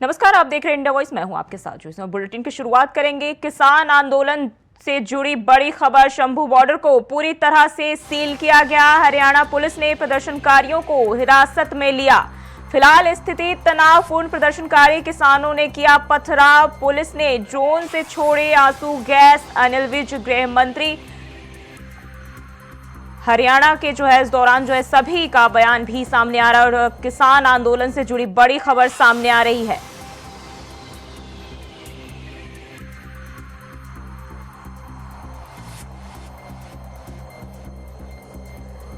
नमस्कार, आप देख रहे हैं इंडिया वॉइस। मैं हूं आपके साथ। जो इसमें बुलेटिन की शुरुआत करेंगे। किसान आंदोलन से जुड़ी बड़ी खबर। शंभू बॉर्डर को पूरी तरह से सील किया गया। हरियाणा पुलिस ने प्रदर्शनकारियों को हिरासत में लिया। फिलहाल स्थिति तनावपूर्ण। प्रदर्शनकारी किसानों ने किया पथराव। पुलिस ने ड्रोन से छोड़े आंसू गैस। अनिल विज गृह मंत्री हरियाणा के इस दौरान सभी का बयान भी सामने आ रहा है और किसान आंदोलन से जुड़ी बड़ी खबर सामने आ रही है।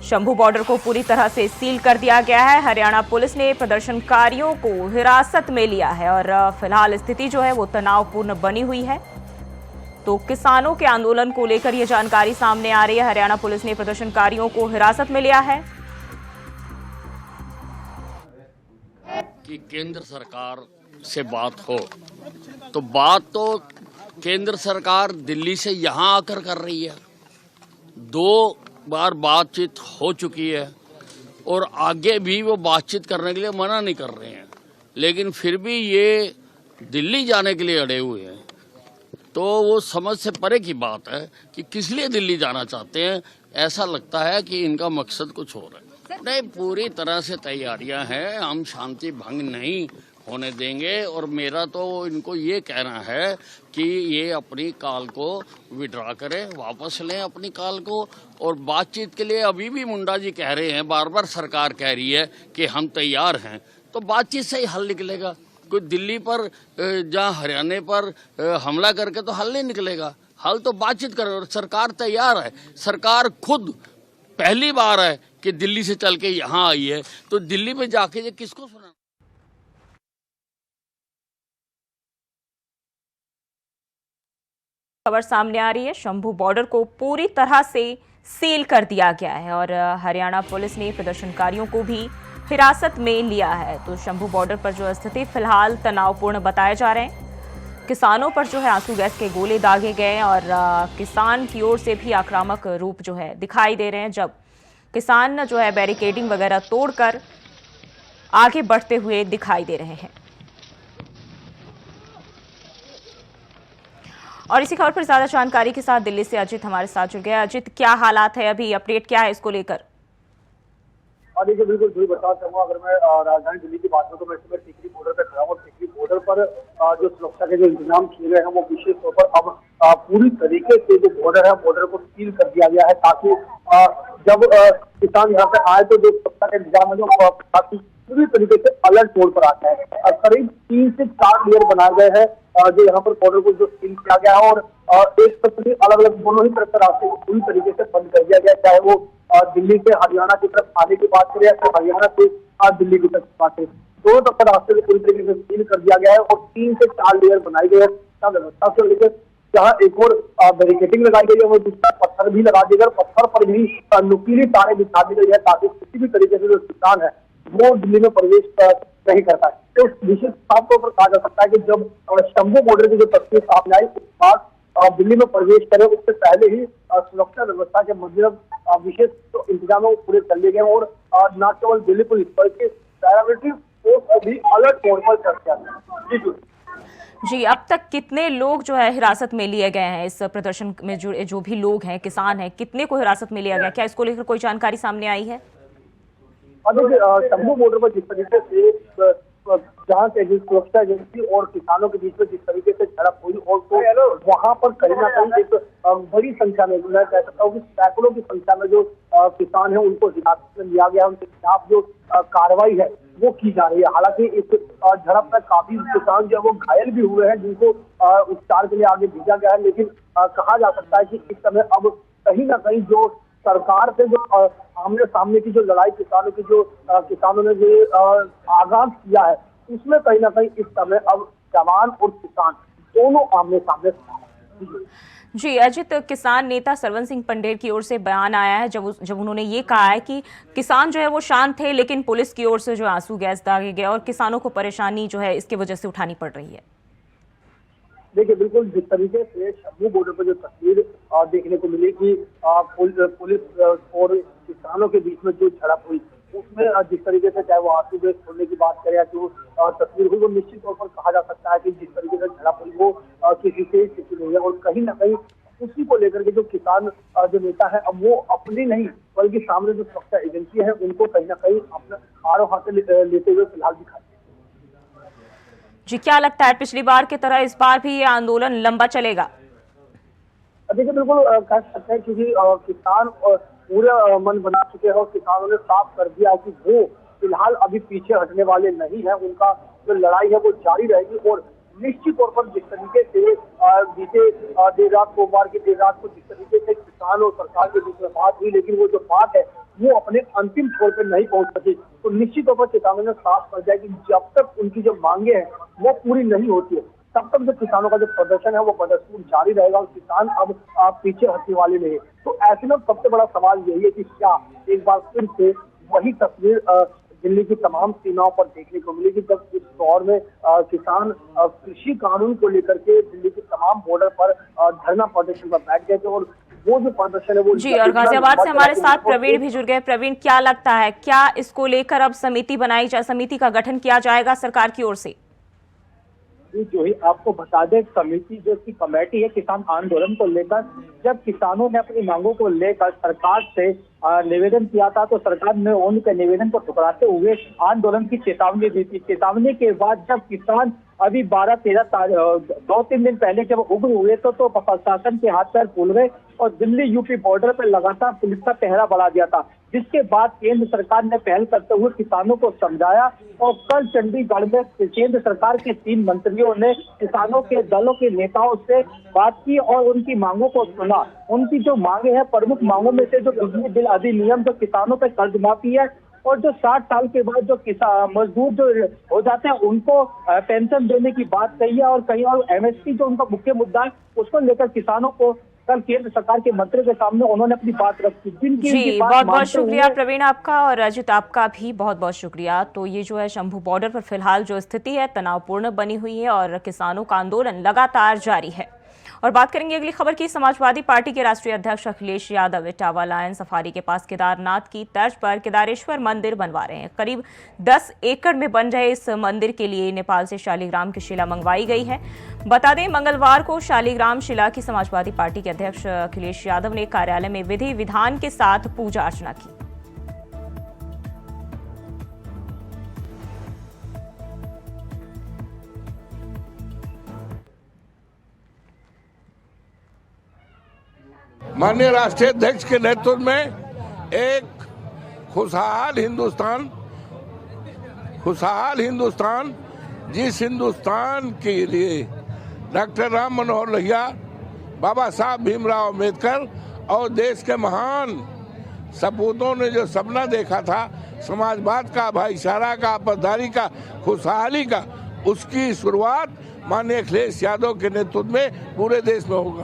शंभू बॉर्डर को पूरी तरह से सील कर दिया गया है। हरियाणा पुलिस ने प्रदर्शनकारियों को हिरासत में लिया है और फिलहाल स्थिति वो तनावपूर्ण बनी हुई है। तो किसानों के आंदोलन को लेकर यह जानकारी सामने आ रही है। हरियाणा पुलिस ने प्रदर्शनकारियों को हिरासत में लिया है। कि केंद्र सरकार से बात हो तो बात तो केंद्र सरकार दिल्ली से यहां आकर कर रही है। 2 बार बातचीत हो चुकी है और आगे भी वो बातचीत करने के लिए मना नहीं कर रहे हैं, लेकिन फिर भी ये दिल्ली जाने के लिए अड़े हुए हैं। तो वो समझ से परे की बात है कि किस लिए दिल्ली जाना चाहते हैं। ऐसा लगता है कि इनका मकसद कुछ और है। नहीं, पूरी तरह से तैयारियां हैं। हम शांति भंग नहीं होने देंगे और मेरा तो इनको ये कहना है कि ये अपनी कॉल को विड्रॉ करें, वापस लें अपनी कॉल को। और बातचीत के लिए अभी भी मुंडा जी कह रहे हैं, बार बार सरकार कह रही है कि हम तैयार हैं, तो बातचीत से ही हल निकलेगा। कोई दिल्ली पर जहाँ हरियाणा पर हमला करके तो हल नहीं निकलेगा। हल तो बातचीत करे और सरकार तैयार है। सरकार खुद पहली बार है कि दिल्ली से चल के यहाँ आई है, तो दिल्ली में जाके ये किसको सुना। खबर सामने आ रही है। शंभू बॉर्डर को पूरी तरह से सील कर दिया गया है और हरियाणा पुलिस ने प्रदर्शनकारियों को भी हिरासत में लिया है। तो शंभू बॉर्डर पर स्थिति फिलहाल तनावपूर्ण बताए जा रहे हैं। किसानों पर आंसू गैस के गोले दागे गए और किसान की ओर से भी आक्रामक रूप दिखाई दे रहे हैं, जब किसान बैरिकेडिंग वगैरह तोड़कर आगे बढ़ते हुए दिखाई दे रहे हैं। और इसी खबर पर ज्यादा जानकारी के साथ दिल्ली से अजित हमारे साथ जुड़ गया। अजित, क्या हालात है अभी, अपडेट क्या है इसको लेकर? देखिए, बिल्कुल सही बता चाहूंगा। अगर मैं राजधानी दिल्ली की बात करूं तो मैं इस समय टिकरी बॉर्डर पर खड़ा हूं। टिकरी बॉर्डर पर जो सुरक्षा के जो इंतजाम किए गए हैं वो विशेष तौर पर अब पूरी तरीके से जो बॉर्डर है बॉर्डर को सील कर दिया गया है, ताकि जब किसान यहाँ पे आए तो जो सुरक्षा के इंतजाम है जो काफी पूरी तरीके से अलर्ट मोड पर आता है। करीब 3 से 4 लेयर बनाए गए हैं जो यहाँ पर बॉर्डर को जो सील किया गया है और एक तरफ अलग अलग दोनों ही तरफ से रास्ते को पूरी तरीके से बंद कर दिया गया, चाहे वो दिल्ली से हरियाणा की तरफ आने की बात करें या फिर हरियाणा से दिल्ली की तरफ बात करें, दोनों तरफ रास्ते को पूरी तरीके से सील कर दिया गया है और 3 से 4 लेयर बनाई गई है व्यवस्था से लेकर। जहाँ एक और बैरिकेडिंग लगाई गई है वो दूसरा पत्थर भी लगा दिया गया। पत्थर पर भी नुकीली तारें बिछा दी गई है ताकि किसी भी तरीके से जो किसान है वो दिल्ली में प्रवेश नहीं करता है। तो विशेष साफ तौर पर कहा जा सकता है कि जब शंभू बॉर्डर की जो तस्वीर सामने आई उसके बाद दिल्ली में प्रवेश करे उससे पहले ही सुरक्षा व्यवस्था के मध्य विशेष तो इंतजाम पूरे कर लिए गए और न केवल दिल्ली पुलिस बल्कि पैरामिलिट्री फोर्स को भी अलर्ट मोड पर कर दिया गया। जी, अब तक कितने लोग हिरासत में लिए गए हैं? इस प्रदर्शन में जो भी लोग हैं, किसान हैं, कितने को हिरासत में लिया गया? क्या इसको लेकर कोई जानकारी सामने आई है? शंभू बॉर्डर पर जिस तरीके से जहाँ से सुरक्षा एजेंसी और किसानों के बीच में जिस तरीके से झड़प हुई और तो वहाँ पर कहीं ना कहीं एक बड़ी संख्या में, मैं कह सकता हूँ कि सैकड़ों की संख्या में जो किसान है उनको हिरासत में लिया गया। उनके खिलाफ जो कार्रवाई है वो की जा रही है। हालांकि इस झड़प में काफी किसान जो है वो घायल भी हुए हैं, जिनको उपचार के लिए आगे भेजा गया है। लेकिन कहा जा सकता है कि इस समय अब कहीं ना कहीं जो सरकार से जो आमने सामने की जो लड़ाई किसानों ने जो आगाज किया है उसमें कहीं ना कहीं इस समय अब जवान और किसान दोनों आमने सामने। जी अजित, किसान नेता सरवन सिंह पंडेर की ओर से बयान आया है जब उन्होंने ये कहा है कि किसान वो शांत थे, लेकिन पुलिस की ओर से आंसू गैस दागे गए और किसानों को परेशानी इसकी वजह से उठानी पड़ रही है। देखिए, बिल्कुल जिस तरीके से शंभू बॉर्डर पर जो तस्वीर देखने को मिली कि पुलिस और किसानों के बीच में जो झड़प हुई उसमें जिस तरीके से चाहे वो आंसू गैस छोड़ने की बात करें या जो तस्वीर हुई, वो निश्चित तौर पर कहा जा सकता है कि जिस तरीके से झड़प हुई वो किसी से छिपी हुई है। और कहीं ना कहीं उसी को लेकर के जो किसान जो नेता है, अब वो अपनी नहीं बल्कि सामने जो सुरक्षा एजेंसी है उनको कहीं ना कहीं अपने हाथों हाथ लेते हुए फिलहाल दिखाई। जी, क्या लगता है पिछली बार की तरह इस बार भी ये आंदोलन लंबा चलेगा? देखिए बिल्कुल कह सकते हैं, क्योंकि किसान पूरे मन बना चुके हैं और किसानों ने साफ कर दिया कि वो फिलहाल अभी पीछे हटने वाले नहीं है। उनका जो लड़ाई है वो जारी रहेगी। और निश्चित तौर पर जिस तरीके से बीते देर रात सोमवार की देर रात को जिस तरीके से किसान और सरकार के बीच में बात हुई, लेकिन वो जो बात है वो अपने अंतिम छोर पर नहीं पहुंच सकी, तो निश्चित तौर पर किसानों ने साफ कर दिया कि जब तक उनकी जो मांगे हैं वो पूरी नहीं होती है, तब तक जो किसानों का जो प्रदर्शन है वो प्रदर्शन जारी रहेगा और किसान अब पीछे हटने वाले नहीं है। तो ऐसे में सबसे बड़ा सवाल यही है कि क्या एक बार फिर से वही तस्वीर दिल्ली की तमाम सीमाओं पर देखने को मिलेगी, जब इस दौर में किसान कृषि कानून को लेकर के दिल्ली के तमाम बॉर्डर पर धरना प्रदर्शन पर बैठ गए थे। और वो जो प्रदर्शन है वो जी, और गाजियाबाद से हमारे साथ प्रवीण भी जुड़ गए। प्रवीण, क्या लगता है, क्या इसको लेकर अब समिति का गठन किया जाएगा सरकार की ओर से? जो ही आपको बता दें, समिति जो की कमेटी है किसान आंदोलन को लेकर, जब किसानों ने अपनी मांगों को लेकर सरकार से निवेदन किया था तो सरकार ने उनके निवेदन को ठुकराते हुए आंदोलन की चेतावनी दी थी। चेतावनी के बाद जब किसान अभी 12-13 2-3 दिन पहले जब उग्र हुए तो प्रशासन के हाथ पैर फूल गए और दिल्ली यूपी बॉर्डर पर लगातार पुलिस का पहरा बढ़ा दिया था, जिसके बाद केंद्र सरकार ने पहल करते हुए किसानों को समझाया। और कल चंडीगढ़ में केंद्र सरकार के 3 मंत्रियों ने किसानों के दलों के नेताओं से बात की और उनकी मांगों को सुना। उनकी जो मांगे हैं, प्रमुख मांगों में से जो बिजली बिल अधिनियम, जो किसानों पर कर्ज माफी है, और जो 60 साल के बाद जो मजदूर जो हो जाते हैं उनको पेंशन देने की बात कही है। और कहीं और एमएसपी जो उनका मुख्य मुद्दा है उसको लेकर किसानों को कल केंद्र सरकार के मंत्री के सामने उन्होंने अपनी बात रखी। जी, बहुत बहुत शुक्रिया प्रवीण आपका, और अजित आपका भी बहुत बहुत शुक्रिया। तो ये जो है शंभू बॉर्डर पर फिलहाल जो स्थिति है तनावपूर्ण बनी हुई है और किसानों का आंदोलन लगातार जारी है। और बात करेंगे अगली खबर की। समाजवादी पार्टी के राष्ट्रीय अध्यक्ष अखिलेश यादव इटावा लायन सफारी के पास केदारनाथ की तर्ज पर केदारेश्वर मंदिर बनवा रहे हैं। करीब 10 एकड़ में बन रहे इस मंदिर के लिए नेपाल से शालिग्राम की शिला मंगवाई गई है। बता दें, मंगलवार को शालिग्राम शिला की समाजवादी पार्टी के अध्यक्ष अखिलेश यादव ने कार्यालय में विधि विधान के साथ पूजा अर्चना की। माननीय राष्ट्रीय अध्यक्ष के नेतृत्व में एक खुशहाल हिंदुस्तान जिस हिंदुस्तान के लिए डॉक्टर राम मनोहर लोहिया, बाबा साहब भीमराव अम्बेडकर और देश के महान सपूतों ने जो सपना देखा था समाजवाद का, भाईचारा का, आपसदारी का, खुशहाली का, उसकी शुरुआत माननीय अखिलेश यादव के नेतृत्व में पूरे देश में होगा।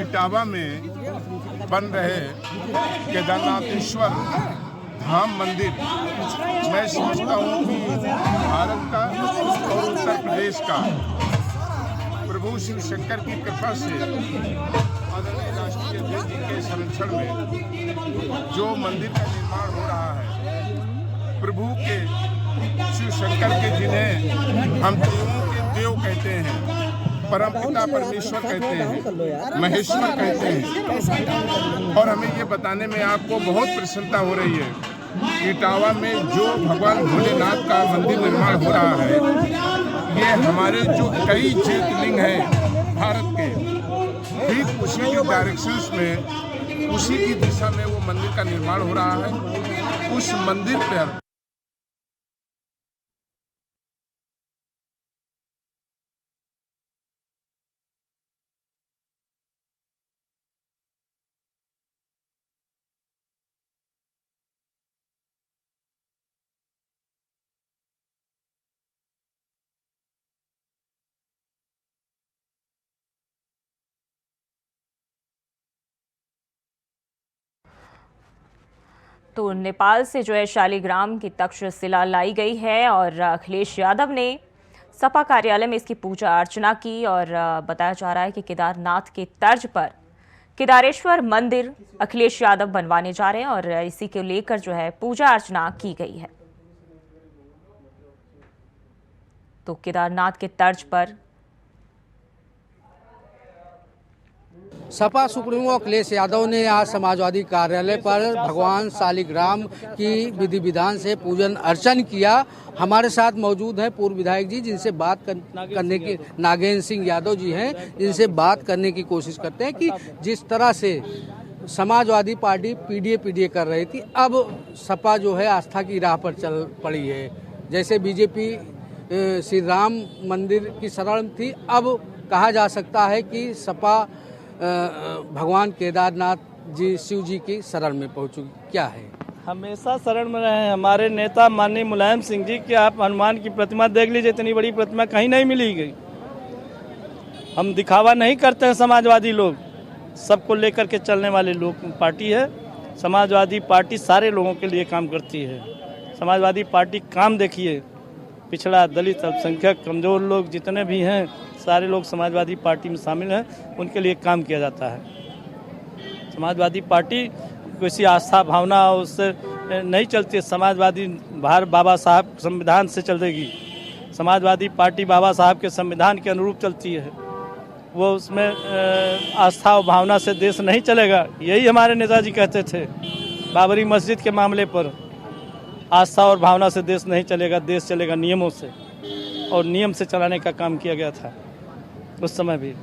इटावा में बन रहे केदारनाथेश्वर धाम मंदिर, मैं समझता हूँ कि भारत का और उत्तर प्रदेश का प्रभु शिव शंकर की कृपा से आदरणीय राष्ट्रीय अध्यक्ष जी के संरक्षण में जो मंदिर का निर्माण हो रहा है, प्रभु के शिव शंकर के जिन्हें हम देवों के देव कहते हैं, परमपिता परमेश्वर कहते हैं, महेश्वर कहते हैं। और हमें ये बताने में आपको बहुत प्रसन्नता हो रही है, इटावा में जो भगवान भोलेनाथ का मंदिर निर्माण हो रहा है, ये हमारे जो कई ज्योतिर्लिंग हैं भारत के, ठीक उसी के डायरेक्शंस में, उसी की दिशा में वो मंदिर का निर्माण हो रहा है। उस मंदिर पर तो नेपाल से जो है शालिग्राम की तक्षशिला लाई गई है और अखिलेश यादव ने सपा कार्यालय में इसकी पूजा अर्चना की। और बताया जा रहा है कि केदारनाथ के तर्ज पर केदारेश्वर मंदिर अखिलेश यादव बनवाने जा रहे हैं और इसी को लेकर जो है पूजा अर्चना की गई है। तो केदारनाथ के तर्ज पर सपा सुप्रीमो अखिलेश यादव ने आज समाजवादी कार्यालय पर भगवान शालिग्राम की विधि विधान से पूजन अर्चन किया। हमारे साथ मौजूद हैं पूर्व विधायक जी, जिनसे बात करने की, नागेंद्र सिंह यादव जी हैं, जिनसे बात करने की कोशिश करते हैं कि जिस तरह से समाजवादी पार्टी पीडीए कर रही थी, अब सपा जो है आस्था की राह पर चल पड़ी है। जैसे बीजेपी श्री राम मंदिर की शरण थी, अब कहा जा सकता है कि सपा भगवान केदारनाथ जी शिव जी की शरण में पहुंच चुकी। क्या है? हमेशा शरण में रहे हैं हमारे नेता माननीय मुलायम सिंह जी कि आप हनुमान की प्रतिमा देख लीजिए, इतनी बड़ी प्रतिमा कहीं नहीं मिली गई। हम दिखावा नहीं करते हैं, समाजवादी लोग सबको लेकर के चलने वाले लोग पार्टी है। समाजवादी पार्टी सारे लोगों के लिए काम करती है। समाजवादी पार्टी काम देखिए, पिछड़ा, दलित, अल्पसंख्यक, कमज़ोर लोग जितने भी हैं सारे लोग समाजवादी पार्टी में शामिल हैं, उनके लिए काम किया जाता है। समाजवादी पार्टी किसी आस्था भावना उससे नहीं चलती है। समाजवादी बाबा साहब संविधान से चलेगी। समाजवादी पार्टी बाबा साहब के संविधान के अनुरूप चलती है। वो उसमें आस्था और भावना से देश नहीं चलेगा। यही हमारे नेताजी कहते थे बाबरी मस्जिद के मामले पर, आस्था और भावना से देश नहीं चलेगा, देश चलेगा नियमों से, और नियम से चलाने का काम किया गया था उस समय भी।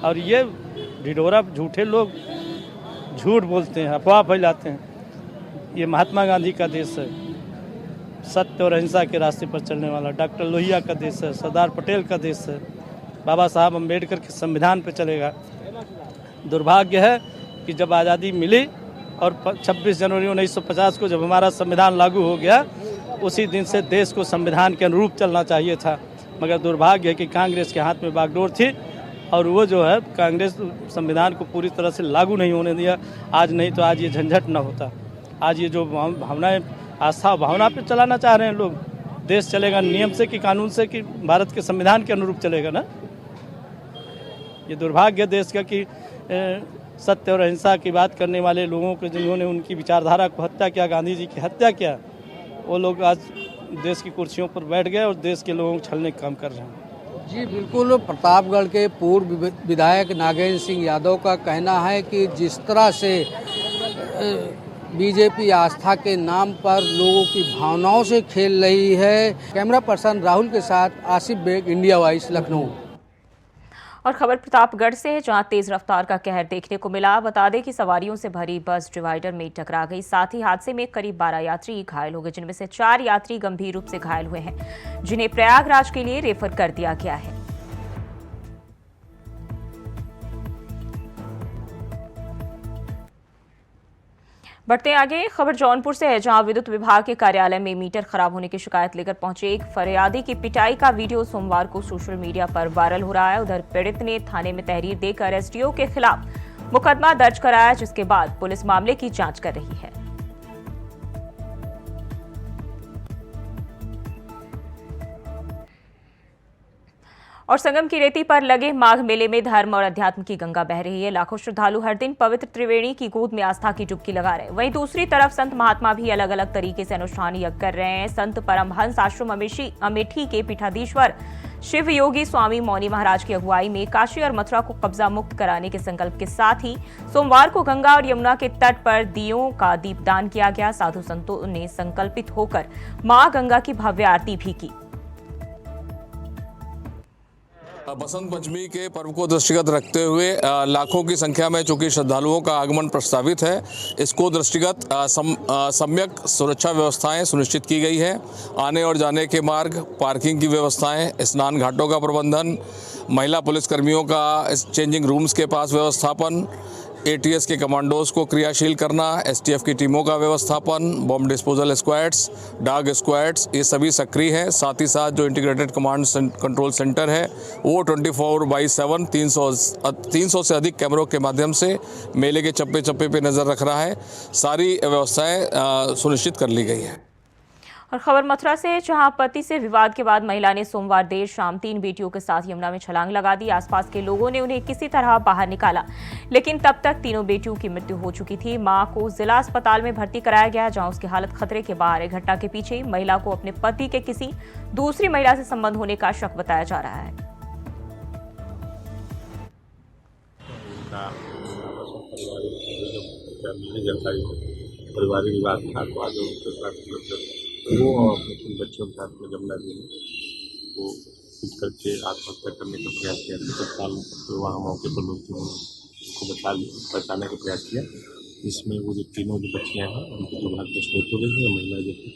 और ये ढिढोरा झूठे लोग झूठ बोलते हैं, अफवाह फैलाते हैं। ये महात्मा गांधी का देश है, सत्य और अहिंसा के रास्ते पर चलने वाला। डॉक्टर लोहिया का देश है, सरदार पटेल का देश है, बाबा साहब अम्बेडकर के संविधान पर चलेगा। दुर्भाग्य है कि जब आज़ादी मिली और 26 जनवरी 1950 को जब हमारा संविधान लागू हो गया, उसी दिन से देश को संविधान के अनुरूप चलना चाहिए था। मगर दुर्भाग्य है कि कांग्रेस के हाथ में बागडोर थी और वो जो है कांग्रेस संविधान को पूरी तरह से लागू नहीं होने दिया। आज नहीं तो आज ये झंझट न होता। आज ये जो भावनाएं, आस्था भावना पे चलाना चाह रहे हैं लोग, देश चलेगा नियम से कि कानून से कि भारत के संविधान के अनुरूप चलेगा ना। ये दुर्भाग्य देश का कि सत्य और अहिंसा की बात करने वाले लोगों को, जिन्होंने उनकी विचारधारा को हत्या किया, गांधी जी की हत्या किया, वो लोग आज देश की कुर्सियों पर बैठ गए और देश के लोगों को छलने का काम कर रहे हैं। जी बिल्कुल। प्रतापगढ़ के पूर्व विधायक नागेंद्र सिंह यादव का कहना है कि जिस तरह से बीजेपी आस्था के नाम पर लोगों की भावनाओं से खेल रही है। कैमरा पर्सन राहुल के साथ आसिफ बेग, इंडिया वॉइस, लखनऊ। और खबर प्रतापगढ़ से है, जहां तेज रफ्तार का कहर देखने को मिला। बता दें कि सवारियों से भरी बस डिवाइडर में टकरा गई। साथ ही हादसे में करीब 12 यात्री घायल हो गए, जिनमें से 4 यात्री गंभीर रूप से घायल हुए हैं, जिन्हें प्रयागराज के लिए रेफर कर दिया गया है। बढ़ते आगे, खबर जौनपुर से है, जहां विद्युत विभाग के कार्यालय में मीटर खराब होने की शिकायत लेकर पहुंचे एक फरियादी की पिटाई का वीडियो सोमवार को सोशल मीडिया पर वायरल हो रहा है। उधर पीड़ित ने थाने में तहरीर देकर एसडीओ के खिलाफ मुकदमा दर्ज कराया, जिसके बाद पुलिस मामले की जांच कर रही है। और संगम की रेती पर लगे माघ मेले में धर्म और अध्यात्म की गंगा बह रही है। लाखों श्रद्धालु हर दिन पवित्र त्रिवेणी की गोद में आस्था की डुबकी लगा रहे हैं। वहीं दूसरी तरफ संत महात्मा भी अलग अलग तरीके से अनुष्ठान यज्ञ कर रहे हैं। संत परमहंस आश्रम अमेठी के पीठाधीश्वर शिव योगी स्वामी मौनी महाराज की अगुवाई में काशी और मथुरा को कब्जा मुक्त कराने के संकल्प के साथ ही सोमवार को गंगा और यमुना के तट पर दियों का दीपदान किया गया। साधु संतों ने संकल्पित होकर मां गंगा की भव्य आरती भी की। बसंत पंचमी के पर्व को दृष्टिगत रखते हुए लाखों की संख्या में चूंकि श्रद्धालुओं का आगमन प्रस्तावित है, इसको दृष्टिगत सम्यक सुरक्षा व्यवस्थाएं सुनिश्चित की गई है। आने और जाने के मार्ग, पार्किंग की व्यवस्थाएं, स्नान घाटों का प्रबंधन, महिला पुलिसकर्मियों का चेंजिंग रूम्स के पास व्यवस्थापन, एटीएस के कमांडोज को क्रियाशील करना, एसटीएफ की टीमों का व्यवस्थापन, बम डिस्पोजल स्क्वाड्स, डाग स्क्वाड्स, ये सभी सक्रिय हैं। साथ ही साथ जो इंटीग्रेटेड कमांड कंट्रोल सेंटर है वो 24/7 300 से अधिक कैमरों के माध्यम से मेले के चप्पे चप्पे पे नज़र रख रहा है। सारी व्यवस्थाएं सुनिश्चित कर ली गई है। और खबर मथुरा से, जहां पति से विवाद के बाद महिला ने सोमवार देर शाम 3 बेटियों के साथ यमुना में छलांग लगा दी। आसपास के लोगों ने उन्हें किसी तरह बाहर निकाला, लेकिन तब तक तीनों बेटियों की मृत्यु हो चुकी थी। मां को जिला अस्पताल में भर्ती कराया गया, जहां उसकी हालत खतरे के बाहर है। घटना के पीछे महिला को अपने पति के किसी दूसरी महिला से संबंध होने का शक बताया जा रहा है। पारिवारिक विवाद था, तो आज उनके साथ वो और अपने बच्चों के साथ में जमुना जी में वो कुछ करके आत्महत्या करने का प्रयास किया। तत्काल तो वहाँ मौके पर लोग थे, उसको बचाने का प्रयास किया। इसमें वो जो तीनों जो बच्चियाँ हैं उनकी दुर्भाग्यवश मृत्यु हो गई है। महिला जो थी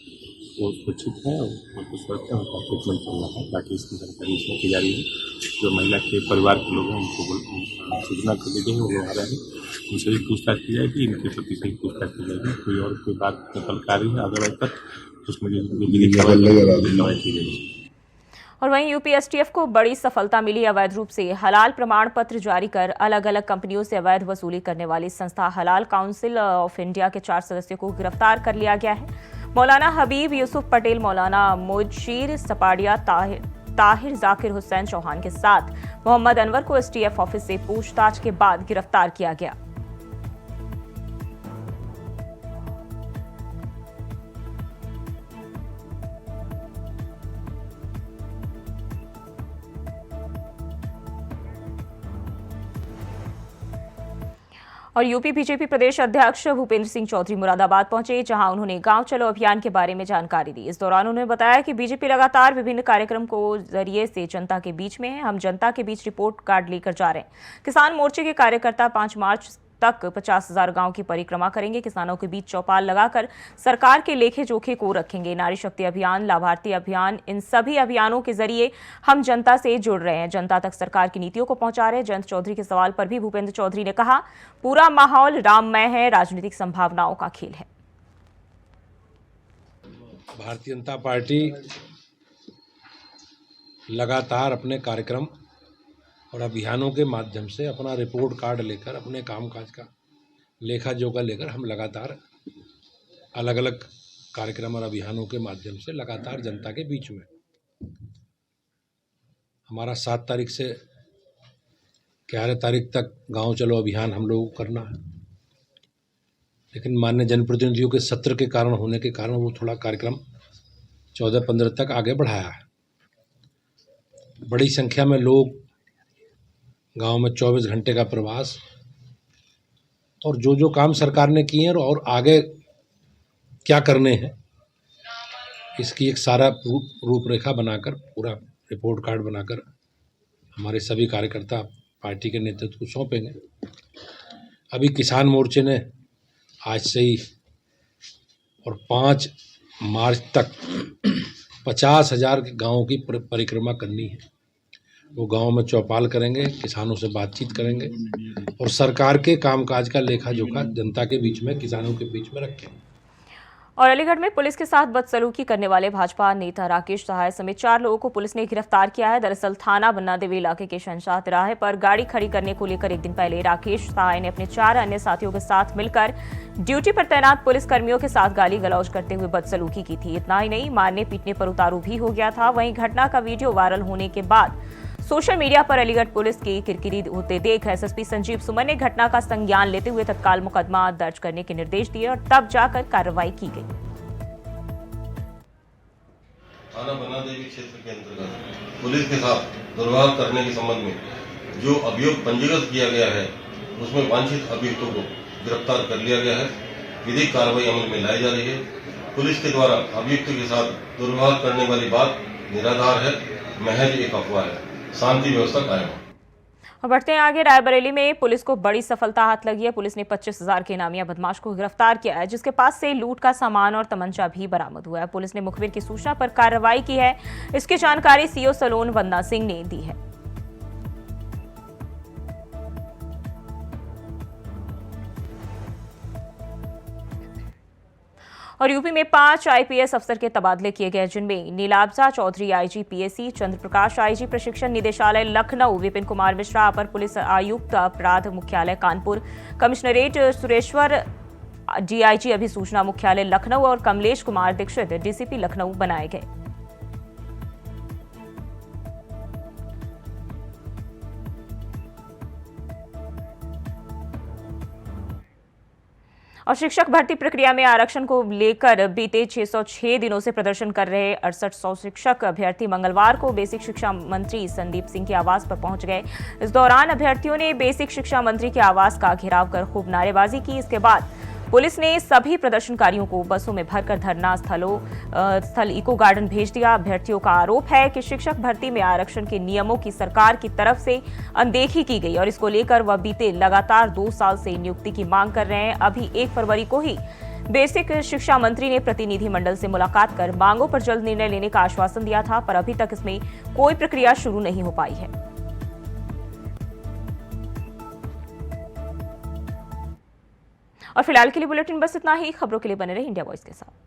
वो सुरक्षित है, उनको स्वस्थ है, उनका ट्रीटमेंट चल रहा है। बाकी इसकी जानकारी इसमें की जा रही है। जो महिला के परिवार के लोग हैं उनको सूचना कर दी गई है, वो लोग आ रहे हैं, उनसे भी पूछताछ की जाएगी, इनके प्रति से पूछताछ की जाएगी। कोई और कोई बात निकल कर रही है अदरवाइज तक उसमें जो विधि कार्रवाई की जाएगी। और वहीं यूपी एसटीएफ को बड़ी सफलता मिली। अवैध रूप से हलाल प्रमाण पत्र जारी कर अलग अलग कंपनियों से अवैध वसूली करने वाली संस्था हलाल काउंसिल ऑफ इंडिया के 4 सदस्यों को गिरफ्तार कर लिया गया है। मौलाना हबीब यूसुफ पटेल, मौलाना मुजीर सपाडिया, ताहिर जाकिर हुसैन चौहान के साथ मोहम्मद अनवर को एसटीएफ ऑफिस से पूछताछ के बाद गिरफ्तार किया गया। और यूपी बीजेपी प्रदेश अध्यक्ष भूपेंद्र सिंह चौधरी मुरादाबाद पहुंचे, जहां उन्होंने गांव चलो अभियान के बारे में जानकारी दी। इस दौरान उन्होंने बताया कि बीजेपी लगातार विभिन्न कार्यक्रम को जरिए से जनता के बीच में है। हम जनता के बीच रिपोर्ट कार्ड लेकर जा रहे हैं। किसान मोर्चे के कार्यकर्ता 5 मार्च तक 50,000 गांव की परिक्रमा करेंगे। किसानों के बीच चौपाल लगाकर सरकार के लेखे जोखे को रखेंगे। नारी शक्ति अभियान, लाभार्थी अभियान, इन सभी अभियानों के जरिए हम जनता से जुड़ रहे हैं, जनता तक सरकार की नीतियों को पहुंचा रहे हैं। जयंत चौधरी के सवाल पर भी भूपेंद्र चौधरी ने कहा, पूरा माहौल राममय है, राजनीतिक संभावनाओं का खेल है। भारतीय जनता पार्टी लगातार अपने कार्यक्रम और अभियानों के माध्यम से अपना रिपोर्ट कार्ड लेकर, अपने कामकाज का लेखा जोखा लेकर हम लगातार अलग अलग कार्यक्रम और अभियानों के माध्यम से लगातार जनता के बीच में। हमारा 7 तारीख से 11 तारीख तक गांव चलो अभियान हम लोगों को करना है, लेकिन माननीय जनप्रतिनिधियों के सत्र के कारण होने के कारण वो थोड़ा कार्यक्रम 14-15 तक आगे बढ़ाया है। बड़ी संख्या में लोग गांव में 24 घंटे का प्रवास और जो जो काम सरकार ने किए हैं और आगे क्या करने हैं, इसकी एक सारा रूपरेखा बनाकर, पूरा रिपोर्ट कार्ड बनाकर हमारे सभी कार्यकर्ता पार्टी के नेतृत्व को सौंपेंगे। अभी किसान मोर्चे ने आज से ही और 5 मार्च तक 50,000 गाँवों की परिक्रमा करनी है। वो गांव में चौपाल करेंगे, किसानों से बातचीत करेंगे और सरकार के कामकाज का लेखा जोखा जनता के बीच में, किसानों के बीच में रखेंगे। और अलीगढ़ में पुलिस के साथ बदसलूकी करने वाले भाजपा नेता राकेश सहाय समेत 4 लोगों को पुलिस ने गिरफ्तार किया है। दरअसल थाना बन्ना देवी इलाके के शहंशाह तिराहे पर गाड़ी खड़ी करने को लेकर एक दिन पहले राकेश सहाय ने अपने 4 अन्य साथियों के साथ मिलकर ड्यूटी पर तैनात पुलिस कर्मियों के साथ गाली गलौज करते हुए बदसलूकी की थी। इतना ही नहीं, मारने पीटने पर उतारू भी हो गया था। वहीं घटना का वीडियो वायरल होने के बाद सोशल मीडिया पर अलीगढ़ पुलिस की किरकिरी होते देख एसएसपी संजीव सुमन ने घटना का संज्ञान लेते हुए तत्काल मुकदमा दर्ज करने के निर्देश दिए और तब जाकर कार्रवाई की गई। थाना बन्ना देवी क्षेत्र के अंतर्गत पुलिस के साथ दुर्व्यवहार करने के संबंध में जो अभियोग पंजीकृत किया गया है, उसमें वांछित अभियुक्तों को गिरफ्तार कर लिया गया है। विधिक कार्रवाई अमल में लाई जा रही है। पुलिस के द्वारा अभियुक्त के साथ दुर्व्यवहार करने वाली बात निराधार है, महज एक अफवाह है। शांति व्यवस्था कायम। और बढ़ते हैं आगे। रायबरेली में पुलिस को बड़ी सफलता हाथ लगी है। पुलिस ने 25,000 के इनामिया बदमाश को गिरफ्तार किया है, जिसके पास से लूट का सामान और तमंचा भी बरामद हुआ है। पुलिस ने मुखबिर की सूचना पर कार्रवाई की है। इसकी जानकारी सीओ सलोन वंदना सिंह ने दी है। और यूपी में 5 आईपीएस अफसर के तबादले किए गए, जिनमें नीलाब्जा चौधरी आईजी पीएसी, चंद्र प्रकाश आईजी प्रशिक्षण निदेशालय लखनऊ, विपिन कुमार मिश्रा अपर पुलिस आयुक्त अपराध मुख्यालय कानपुर, कमिश्नरेट सुरेश्वर डीआईजी अभिसूचना मुख्यालय लखनऊ और कमलेश कुमार दीक्षित डीसीपी लखनऊ बनाए गए। और शिक्षक भर्ती प्रक्रिया में आरक्षण को लेकर बीते 606 दिनों से प्रदर्शन कर रहे 6800 शिक्षक अभ्यर्थी मंगलवार को बेसिक शिक्षा मंत्री संदीप सिंह के आवास पर पहुंच गए। इस दौरान अभ्यर्थियों ने बेसिक शिक्षा मंत्री के आवास का घेराव कर खूब नारेबाजी की। इसके बाद पुलिस ने सभी प्रदर्शनकारियों को बसों में भरकर धरना स्थल इको गार्डन भेज दिया। अभ्यर्थियों का आरोप है कि शिक्षक भर्ती में आरक्षण के नियमों की सरकार की तरफ से अनदेखी की गई और इसको लेकर वह बीते लगातार 2 साल से नियुक्ति की मांग कर रहे हैं। अभी 1 फरवरी को ही बेसिक शिक्षा मंत्री ने प्रतिनिधि मंडल से मुलाकात कर मांगों पर जल्द निर्णय लेने का आश्वासन दिया था, पर अभी तक इसमें कोई प्रक्रिया शुरू नहीं हो पाई है। और फिलहाल के लिए बुलेटिन बस इतना ही। खबरों के लिए बने रहे इंडिया वॉइस के साथ।